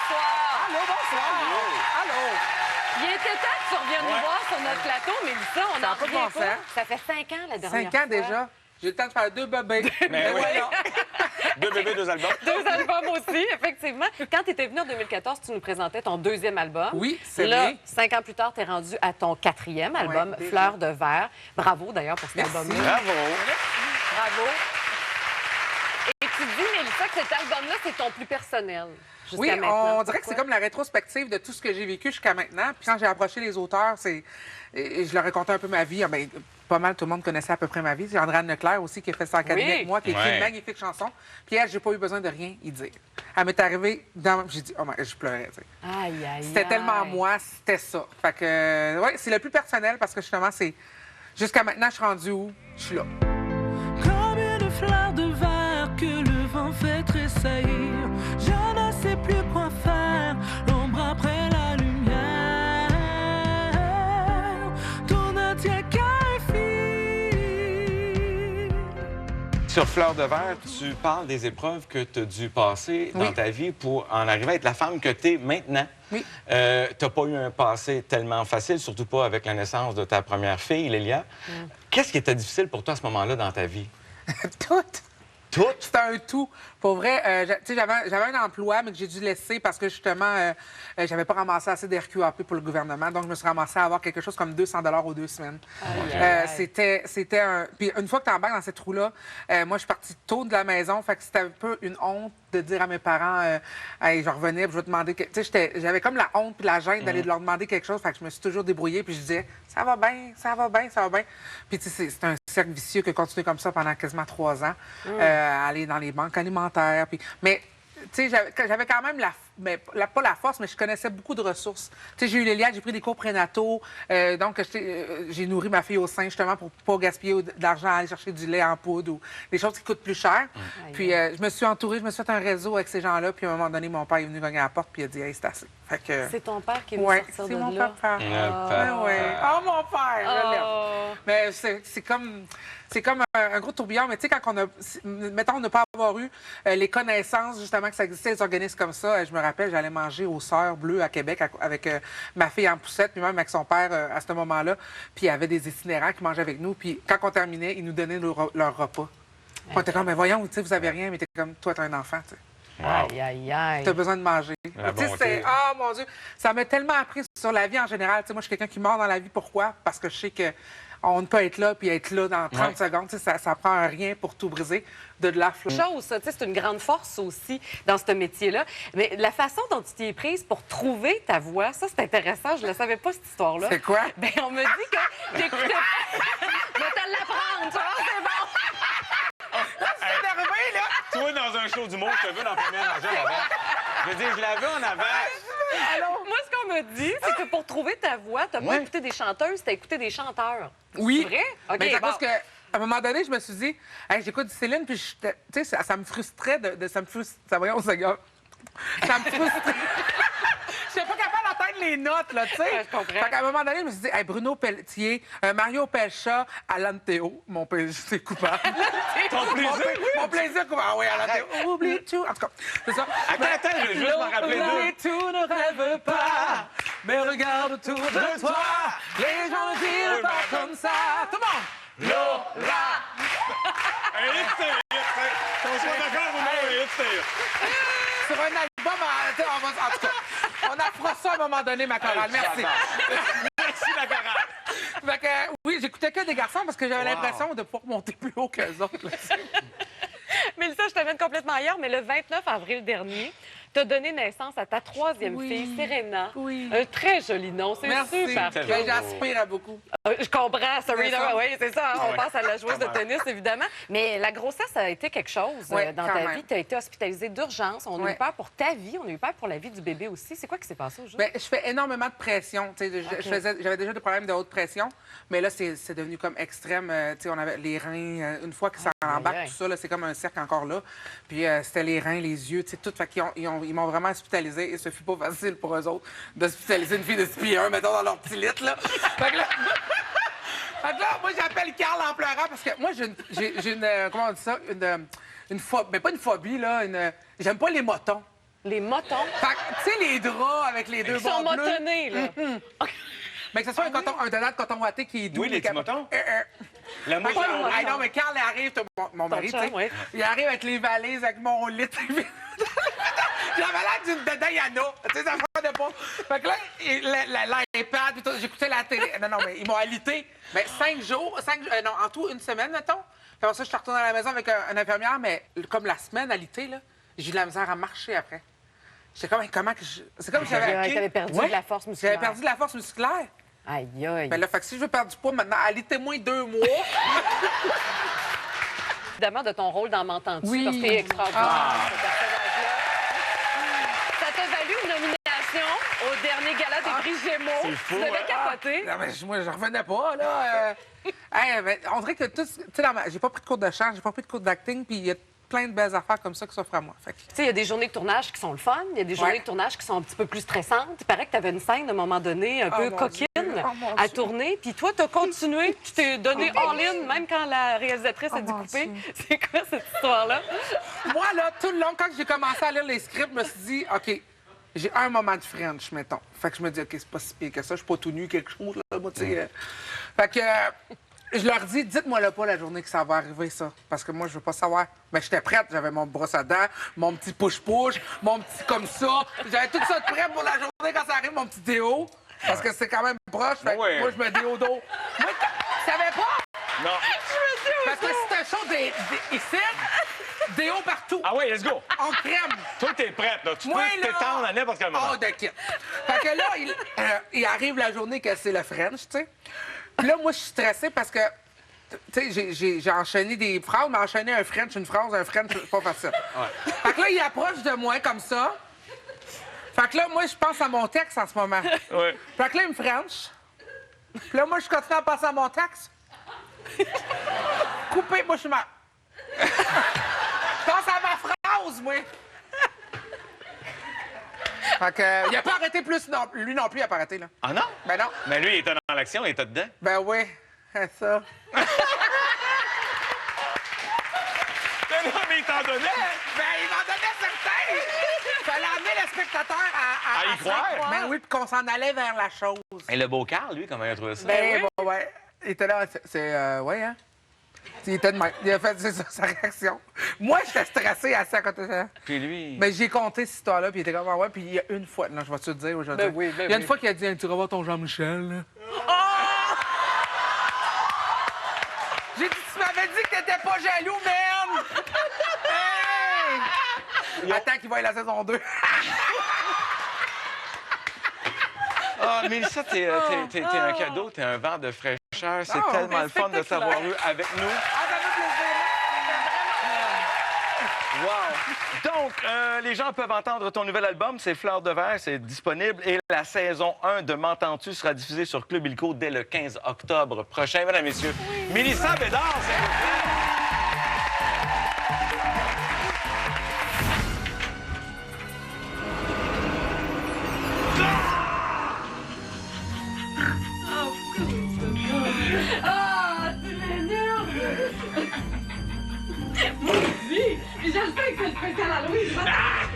bonsoir. Allô, bonsoir. Allô. Il était temps que tu reviennes nous voir sur notre plateau, Mélissa. On Ça a n'en pas de revient bon pas. sens. Ça fait 5 ans la dernière 5 ans fois. déjà. J'ai le temps de faire 2 bébés. Mais oui. voilà. 2 bébés, 2 albums. 2 albums aussi, effectivement. Quand tu étais venu en 2014, tu nous présentais ton 2e album. Oui, c'est Là, bien. 5 ans plus tard, tu es rendu à ton 4e album, déjà. Fleur de verre. Bravo d'ailleurs pour cet Merci. album-là. Bravo. Bravo. Et tu dis, Mélissa, que cet album-là, c'est ton plus personnel. Oui, Jusqu'à maintenant. on dirait que c'est comme la rétrospective de tout ce que j'ai vécu jusqu'à maintenant. Puis quand j'ai approché les auteurs, et je leur ai conté un peu ma vie. Ben, pas mal, tout le monde connaissait à peu près ma vie. C'est Andréane Leclerc aussi qui a fait ça en cabinet Oui. avec moi, qui a écrit Ouais. une magnifique chanson. Puis elle, j'ai pas eu besoin de rien y dire. Elle m'est arrivée dans... J'ai dit, oh my... je pleurais, tu sais. Aïe, aïe, C'était tellement moi, c'était ça. Fait que, ouais, c'est le plus personnel parce que justement, c'est... Jusqu'à maintenant, je suis rendue où? Je suis là. Comme une fleur de verre que le vent fait tressaillir, je ne sais plus quoi faire, l'ombre après la lumière, tout ne tient qu'à un fil. Sur Fleur de verre, tu parles des épreuves que tu as dû passer dans Oui. ta vie pour en arriver à être la femme que tu es maintenant. Oui. Tu n'as pas eu un passé tellement facile, surtout pas avec la naissance de ta première fille, Lélia. Qu'est-ce qui était difficile pour toi à ce moment-là dans ta vie? Tout. Tout? C'était un tout. Pour vrai, tu sais, j'avais un emploi, mais que j'ai dû laisser parce que, justement, j'avais pas ramassé assez de RQAP pour le gouvernement. Donc, je me suis ramassée à avoir quelque chose comme 200 aux 2 semaines. C'était un... Puis une fois que tu embarques dans cette roue-là, moi, je suis partie tôt de la maison. Fait que c'était un peu une honte de dire à mes parents, hey, je revenais, puis je vais demander... Tu sais, j'avais comme la honte puis la gêne d'aller leur demander quelque chose. Fait que je me suis toujours débrouillée, puis je disais, ça va bien, ça va bien, ça va bien. Puis, tu sais, c'est un cercle vicieux que continuer comme ça pendant quasiment 3 ans, aller dans les banques alimentaires. Puis... Mais, tu sais, j'avais quand même pas la force, mais je connaissais beaucoup de ressources. Tu sais, j'ai eu l'Éliade, j'ai pris des cours prénataux, donc j'ai nourri ma fille au sein justement pour pas gaspiller d'argent à aller chercher du lait en poudre ou des choses qui coûtent plus cher. Puis je me suis entourée, je me suis fait un réseau avec ces gens-là, puis à un moment donné, mon père est venu cogner à la porte, puis il a dit, hey, c'est assez. Fait que... C'est ton père qui est venu Ouais, sortir c'est de mon là. papa. Ah, ouais. Oh, mon père, je l'aime. Oh. Mais c'est comme un gros tourbillon. Mais tu sais, quand mettons, on n'a pas avoir eu les connaissances, justement, que ça existait, les organismes comme ça, je me rappelle, j'allais manger aux Sœurs Bleues à Québec avec ma fille en poussette, puis même avec son père à ce moment-là. Puis il y avait des itinérants qui mangeaient avec nous. Puis quand on terminait, ils nous donnaient leur repas. Puis on était comme, mais voyons, tu sais, vous avez rien, mais t'es comme, toi, t'es un enfant, tu sais. Aïe, aïe, aïe. T'as besoin de manger. La Tu sais, bonté. oh mon Dieu, ça m'a tellement appris sur la vie en général. Tu sais, moi, je suis quelqu'un qui meurt dans la vie. Pourquoi? Parce que je sais que on peut être là puis être là dans 30 secondes. Tu sais, ça prend un rien pour tout briser. De la fleur. Chose, ça, tu sais, c'est une grande force aussi dans ce métier-là. Mais la façon dont tu t'y es prise pour trouver ta voix, ça, c'est intéressant. Je ne savais pas, cette histoire-là. C'est quoi? Bien, on me dit que t'écoutais... Je vais te l'apprendre, tu vois, c'est bon. C'est énervé, là! Toi, dans un show d'humour, je te veux dans la première rangée en avant. Je veux dire, je l'avais en avant. Moi, ce qu'on me dit, c'est que pour trouver ta voix, tu n'as pas Ouais. écouté des chanteuses, tu as écouté des chanteurs. Oui. C'est vrai? OK, Mais c'est bon. parce que à un moment donné, je me suis dit, hey, j'écoute du Céline, puis tu sais, ça me frustrait ça me frustre. Ça, voyons, Seigneur. Ça me frustrait. Je n'étais pas capable d'atteindre les notes, là, tu sais. Ouais, je comprends. Fait qu'à un moment donné, je me suis dit, hey, Bruno Pelletier, Mario Pelcha, Alan Théo, mon plaisir, c'est coupable. Ton plaisir? Mon plaisir coupable. Ah oui, Alan Théo. Oublie tout. En tout cas, c'est ça. Attends, je vais juste m'en rappeler Oublie deux. tout, ne rêve pas, mais regarde autour de toi. Les gens ne disent pas comme ça. Tout le monde! Laura! On soit d'accord ou non, Sur un album, en tout cas, on affera ça à un moment donné, ma chorale. Merci. Merci, la chorale. Fait que, oui, j'écoutais que des garçons parce que j'avais l'impression de pouvoir monter plus haut qu'eux autres. Là. Mélissa, je t'amène complètement ailleurs, mais le 29 avril dernier, tu as donné naissance à ta 3e Oui. fille, Serena. Oui. Un très joli nom, c'est Merci. super. Ben, j'aspire à beaucoup. Je comprends, C'est Serena. ça. Oui, c'est ça. On Ouais. pense à la joueuse de tennis, évidemment. Mais la grossesse a été quelque chose Ouais, dans quand ta même. vie. Tu as été hospitalisée d'urgence. On a Ouais. eu peur pour ta vie. On a eu peur pour la vie du bébé aussi. C'est quoi qui s'est passé au juste? Ben, je fais énormément de pression. Tu sais, j'avais déjà des problèmes de haute pression, mais là, c'est devenu comme extrême. Tu sais, on avait les reins. Une fois que ça embarque, aïe. tout ça, là, c'est comme un cercle encore là. Puis c'était les reins, les yeux, tu sais, tout. Fait qu'ils ils m'ont vraiment hospitalisé et ce fut pas facile pour eux autres d'hospitaliser une fille de 6 pieds 1, mettons, dans leur petit lit, là. Fait que là... Fait que là, moi, j'appelle Carl en pleurant parce que moi, j'ai une comment on dit ça? Une phobie, mais pas une phobie, là. J'aime pas les motons. Les motons. Fait que, tu sais, les draps avec les deux Ils sont bords bleus. motonnés, là. Mais que ce soit un donat de coton watté qui est doux. Oui, les petits motons. La Fait mouche. que, hey, non, mais Carl arrive, mon mari, tu sais, chum, ouais. il arrive avec les valises, avec mon lit. J'avais l'air d'une de Diana. Tu sais, ça ne de pas. Fait que là, l'iPad, puis tout, j'écoutais la télé. Non, mais ils m'ont alité. Mais 5 jours, non, en tout, une semaine, mettons. Puis après ça, je suis retournée à la maison avec une infirmière, mais comme la semaine alité, là, j'ai eu de la misère à marcher après. J'étais comme, comment que je. C'est comme si j'avais. T'avais perdu Ouais. de la force musculaire. J'avais perdu de la force musculaire. Aïe, aïe. Ben là, fait que si je veux perdre du poids maintenant, alitez-moi 2 mois. Évidemment, de ton rôle dans M'entends-tu, Oui. parce que t'es extraordinaire, ce personnage-là. Ça t'a valu une nomination au dernier gala des prix Gémeaux. C'est fou, Tu devais hein? capoter. Non, mais moi, je revenais pas, là. Hey, mais on dirait que tout. Tu sais, j'ai pas pris de cours de chant, j'ai pas pris de cours d'acting, puis il y a plein de belles affaires comme ça qui s'offrent à moi. Fait que- Tu sais, il y a des journées de tournage qui sont le fun, il y a des journées de tournage qui sont un petit peu plus stressantes. Il paraît que tu avais une scène, à un moment donné, un peu mon coquine Dieu. Oh, mon à Dieu. tourner. Puis toi, tu as continué, tu t'es donné all-in, même quand la réalisatrice a dit mon couper. Dieu. C'est quoi cette histoire-là? Moi, là, tout le long, quand j'ai commencé à lire les scripts, je me suis dit, OK, j'ai un moment de French, mettons. Fait que je me dis, OK, c'est pas si pire que ça, je suis pas tout nu, quelque chose, là, moi, tu sais. Fait que je leur dis, dites-moi-le pas la journée que ça va arriver, ça. Parce que moi, je veux pas savoir. Mais j'étais prête, j'avais mon brosse à dents, mon petit push-push, mon petit comme ça. J'avais tout ça de prêt pour la journée quand ça arrive, mon petit déo. Parce que c'est quand même proche, fait que Ouais. moi, je me déo d'eau. Moi, tu savais pas? Non. Parce que c'était chaud ici, déo partout. Ah ouais, let's go. En crème. Toi, t'es prête, là. Tu Moi, peux là, t'étendre à n'importe quel moment. hors de kit. Fait que là, il arrive la journée que c'est le French, tu sais. Puis là, moi, je suis stressée parce que, tu sais, j'ai enchaîné des phrases, mais enchaîner un French, une phrase, un French, c'est pas facile. Fait que là, il approche de moi comme ça. Fait que là, moi, je pense à mon texte en ce moment. Ouais. Fait que là, il me French. Puis là, moi, je continue à penser à mon texte. Coupé, moi, je suis mal. Je pense à ma phrase, moi. Fait que, il a pas arrêté plus, non, lui non plus, il a pas arrêté, là. Ah non? Ben non. Mais lui, il était dans l'action, il était dedans. Ben oui, c'est ça. Mais non, mais il t'en donnait. Ben, il m'en donnait certains! Fallait amener le spectateur À y croire. Ben oui, puis qu'on s'en allait vers la chose. Et le beau Carl, lui, comment il a trouvé ça? Ben, ouais. Il était là, ouais, hein? Il était de même. Il a fait, c'est ça, sa réaction. Moi, j'étais stressé assis à côté de ça. Puis lui... Mais j'ai compté cette histoire-là, puis il était comme, ah ouais, puis il y a une fois, non, je vais te le dire aujourd'hui. Ben oui, ben il y a une oui. fois qu'il a dit, tu revois ton Jean-Michel, là. J'ai dit, tu m'avais dit que t'étais pas jaloux, man! Hey! Attends qu'il va y la saison 2. Ah, Mélissa, t'es un cadeau, t'es un vent de fraîcheur. C'est Oh, tellement mais le fun de spectaculaire. t'avoir eu avec nous. Ah, ça fait plaisir. Wow! Donc, les gens peuvent entendre ton nouvel album, c'est Fleurs de verre, c'est disponible. Et la saison 1 de M'entends-tu sera diffusée sur Club Illico dès le 15 octobre prochain. Mesdames, Messieurs, Mélissa Bédard, s'il vous plaît. Ah, tu m'énerves! Maudit! Je le sais que c'est le spécial Halloween!